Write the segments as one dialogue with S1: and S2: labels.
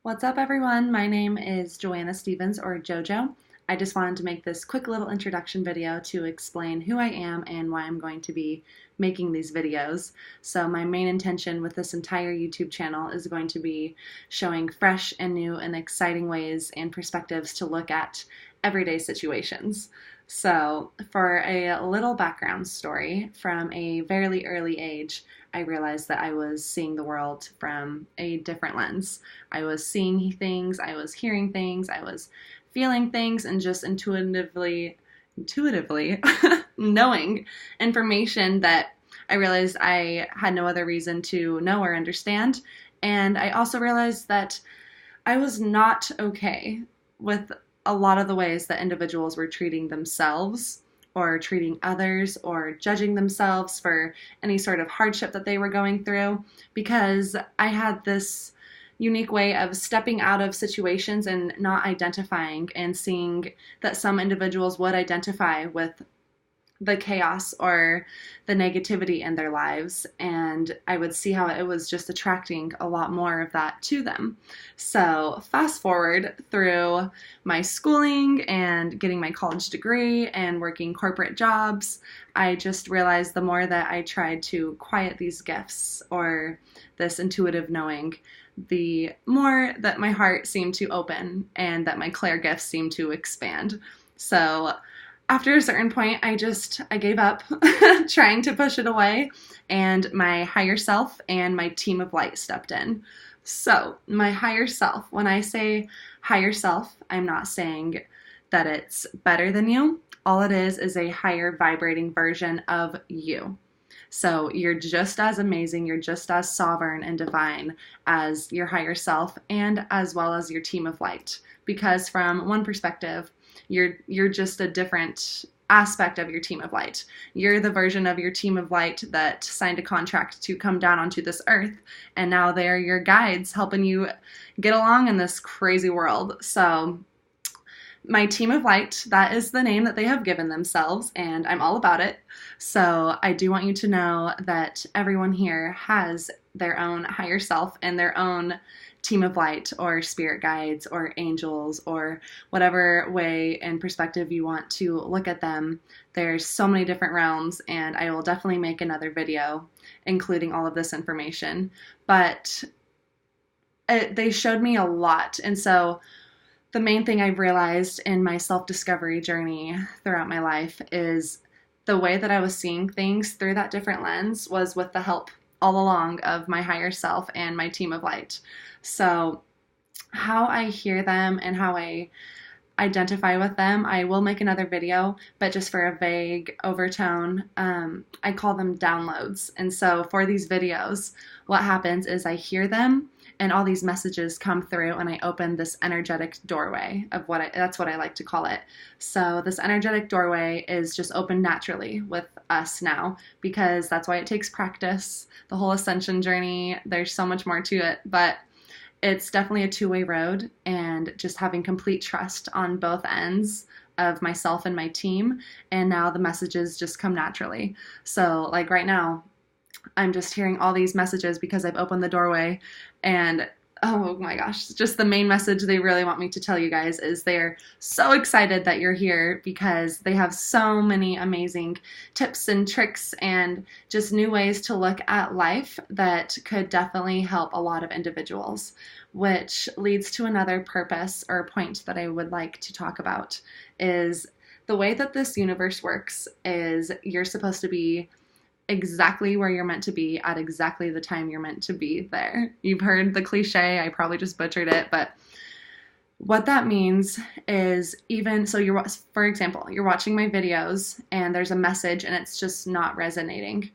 S1: What's up, everyone? My name is Joanna Stevens, or JoJo. I just wanted to make this quick little introduction video to explain who I am and why I'm going to be making these videos. So my main intention with this entire YouTube channel is going to be showing fresh and new and exciting ways and perspectives to look at everyday situations. So for a little background story, from a very early age, I realized that I was seeing the world from a different lens. I was seeing things, I was hearing things, I was feeling things, and just intuitively knowing information that I realized I had no other reason to know or understand. And I also realized that I was not okay with a lot of the ways that individuals were treating themselves or treating others or judging themselves for any sort of hardship that they were going through, because I had this unique way of stepping out of situations and not identifying and seeing that some individuals would identify with the chaos or the negativity in their lives, and I would see how it was just attracting a lot more of that to them. So fast forward through my schooling and getting my college degree and working corporate jobs, I just realized the more that I tried to quiet these gifts or this intuitive knowing, the more that my heart seemed to open and that my clair gifts seemed to expand. So after a certain point, I gave up trying to push it away, and my higher self and my team of light stepped in. So my higher self, when I say higher self, I'm not saying that it's better than you. All it is a higher vibrating version of you. So you're just as amazing, you're just as sovereign and divine as your higher self, and as well as your team of light. Because from one perspective, you're just a different aspect of your team of light. You're the version of your team of light that signed a contract to come down onto this earth, and now they're your guides helping you get along in this crazy world. So my team of light, that is the name that they have given themselves, and I'm all about it. So I do want you to know that everyone here has their own higher self and their own team of light or spirit guides or angels or whatever way and perspective you want to look at them. There's so many different realms, and I will definitely make another video including all of this information. But they showed me a lot, and so the main thing I've realized in my self-discovery journey throughout my life is the way that I was seeing things through that different lens was with the help all along of my higher self and my team of light. So how I hear them and how I identify with them, I will make another video, but just for a vague overtone, I call them downloads. And so for these videos, what happens is I hear them and all these messages come through, and I open this energetic doorway of that's what I like to call it. So this energetic doorway is just open naturally with us now, because that's why it takes practice. The whole ascension journey, there's so much more to it, but it's definitely a two-way road, and just having complete trust on both ends of myself and my team, and now the messages just come naturally. So like right now, I'm just hearing all these messages because I've opened the doorway, and oh my gosh, just the main message they really want me to tell you guys is they're so excited that you're here because they have so many amazing tips and tricks and just new ways to look at life that could definitely help a lot of individuals, which leads to another purpose or point that I would like to talk about. Is the way that this universe works is you're supposed to be exactly where you're meant to be at exactly the time you're meant to be there. You've heard the cliche, I probably just butchered it, but what that means is, even so, for example, you're watching my videos and there's a message and it's just not resonating.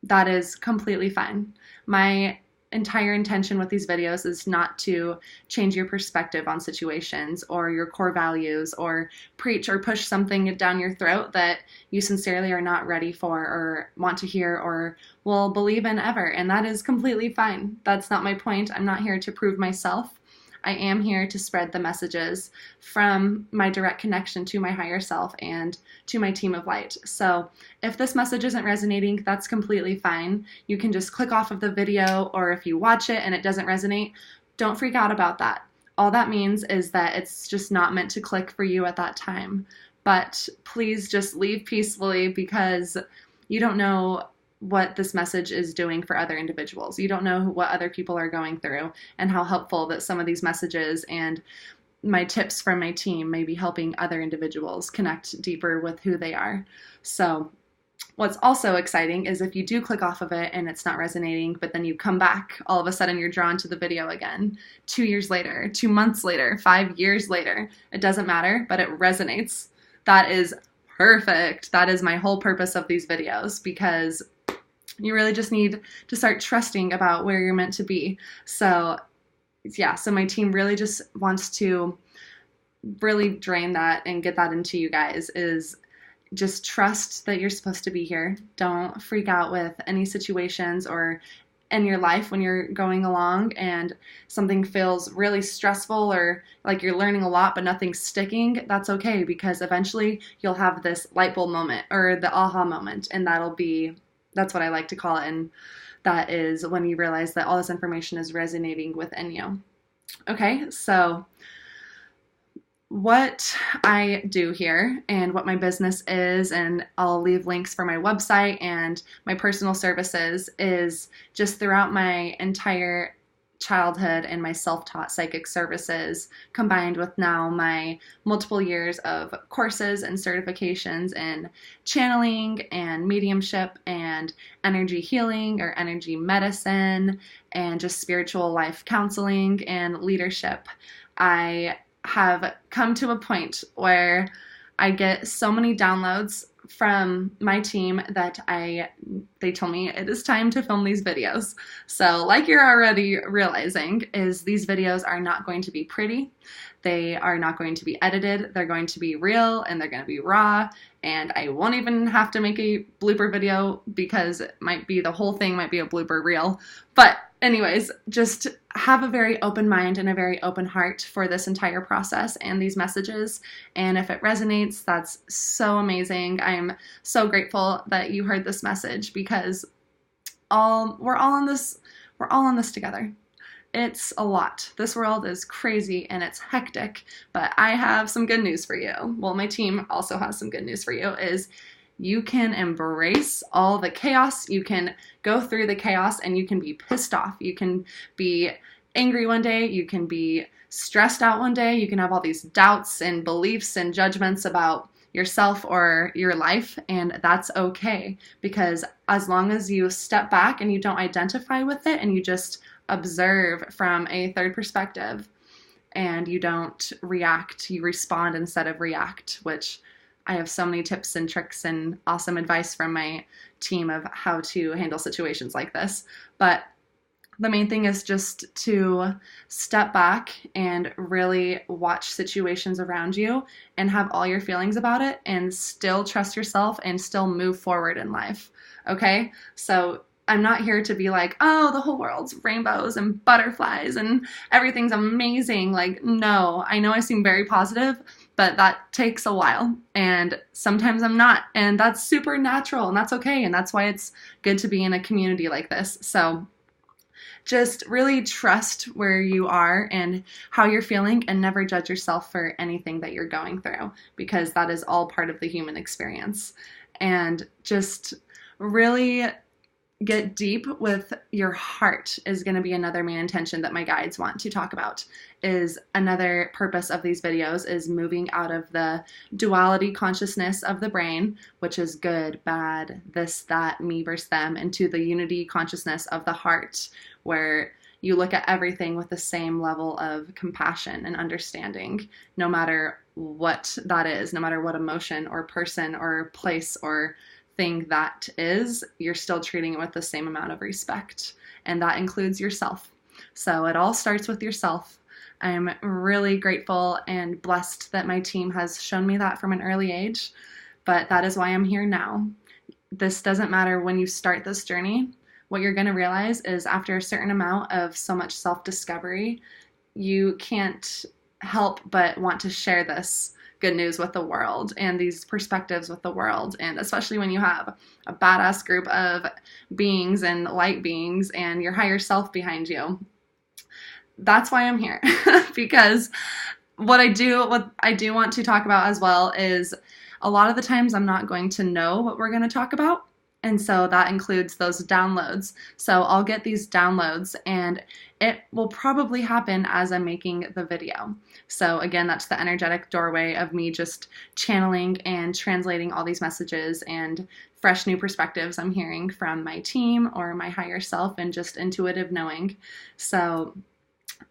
S1: That is completely fine. My entire intention with these videos is not to change your perspective on situations or your core values or preach or push something down your throat that you sincerely are not ready for or want to hear or will believe in ever. And that is completely fine. That's not my point. I'm not here to prove myself. I am here to spread the messages from my direct connection to my higher self and to my team of light. So if this message isn't resonating, that's completely fine. You can just click off of the video, or if you watch it and it doesn't resonate, don't freak out about that. all that means is that it's just not meant to click for you at that time. But please just leave peacefully, because you don't know what this message is doing for other individuals. You don't know what other people are going through, and how helpful that some of these messages and my tips from my team may be helping other individuals connect deeper with who they are. So what's also exciting is if you do click off of it and it's not resonating, but then you come back, all of a sudden you're drawn to the video again, 2 years later, 2 months later, 5 years later, it doesn't matter, but it resonates. That is perfect. That is my whole purpose of these videos, because you really just need to start trusting about where you're meant to be. So yeah, so my team really just wants to really drain that and get that into you guys, is just trust that you're supposed to be here. Don't freak out with any situations or in your life when you're going along and something feels really stressful or like you're learning a lot but nothing's sticking. That's okay, because eventually you'll have this light bulb moment or the aha moment, and that's what I like to call it. And that is when you realize that all this information is resonating within you. Okay, so what I do here and what my business is, and I'll leave links for my website and my personal services, is just throughout my entire childhood and my self-taught psychic services, combined with now my multiple years of courses and certifications in channeling and mediumship and energy healing or energy medicine and just spiritual life counseling and leadership. I have come to a point where I get so many downloads from my team that they told me it is time to film these videos. So like you're already realizing, is these videos are not going to be pretty. They are not going to be edited. They're going to be real, and they're going to be raw, and I won't even have to make a blooper video, because it might be, the whole thing might be a blooper reel. But anyways, just have a very open mind and a very open heart for this entire process and these messages. And if it resonates, that's so amazing. I'm so grateful that you heard this message, because we're all in this together. It's a lot. This world is crazy and it's hectic, but I have some good news for you. Well, my team also has some good news for you, is you can embrace all the chaos. You can go through the chaos and you can be pissed off. You can be angry one day. You can be stressed out one day. You can have all these doubts and beliefs and judgments about yourself or your life, and that's okay, because as long as you step back and you don't identify with it and you just observe from a third perspective and you don't react, you respond instead of react, which I have so many tips and tricks and awesome advice from my team of how to handle situations like this. But the main thing is just to step back and really watch situations around you and have all your feelings about it and still trust yourself and still move forward in life. Okay? So I'm not here to be like, oh, the whole world's rainbows and butterflies and everything's amazing. Like, no, I know I seem very positive, but that takes a while, and sometimes I'm not, and that's super natural, and that's okay, and that's why it's good to be in a community like this. So just really trust where you are and how you're feeling, and never judge yourself for anything that you're going through, because that is all part of the human experience. And just really get deep with your heart is going to be another main intention that my guides want to talk about. Is another purpose of these videos is moving out of the duality consciousness of the brain, which is good, bad, this, that, me versus them, into the unity consciousness of the heart, where you look at everything with the same level of compassion and understanding, no matter what that is, no matter what emotion or person or place or thing that is, you're still treating it with the same amount of respect, and that includes yourself. So it all starts with yourself. I'm really grateful and blessed that my team has shown me that from an early age, but that is why I'm here now. This doesn't matter when you start this journey. What you're going to realize is after a certain amount of so much self-discovery, you can't help but want to share this good news with the world and these perspectives with the world. And especially when you have a badass group of beings and light beings and your higher self behind you, that's why I'm here. Because what I do want to talk about as well is a lot of the times I'm not going to know what we're going to talk about. And so that includes those downloads. So I'll get these downloads and it will probably happen as I'm making the video. So again, that's the energetic doorway of me just channeling and translating all these messages and fresh new perspectives I'm hearing from my team or my higher self and just intuitive knowing. So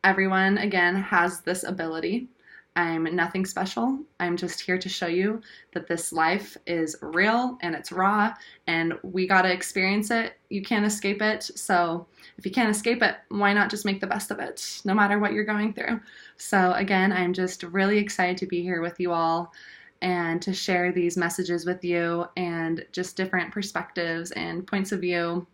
S1: everyone, again, has this ability. I'm nothing special. I'm just here to show you that this life is real and it's raw and we got to experience it. You can't escape it. So if you can't escape it, why not just make the best of it, no matter what you're going through? So again, I'm just really excited to be here with you all and to share these messages with you and just different perspectives and points of view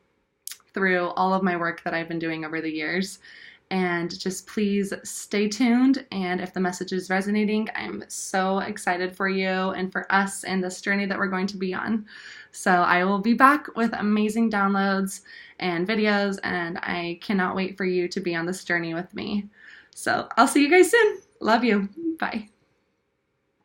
S1: through all of my work that I've been doing over the years. And just please stay tuned. And if the message is resonating, I'm so excited for you and for us and this journey that we're going to be on. So I will be back with amazing downloads and videos, and I cannot wait for you to be on this journey with me. So I'll see you guys soon. Love you. Bye.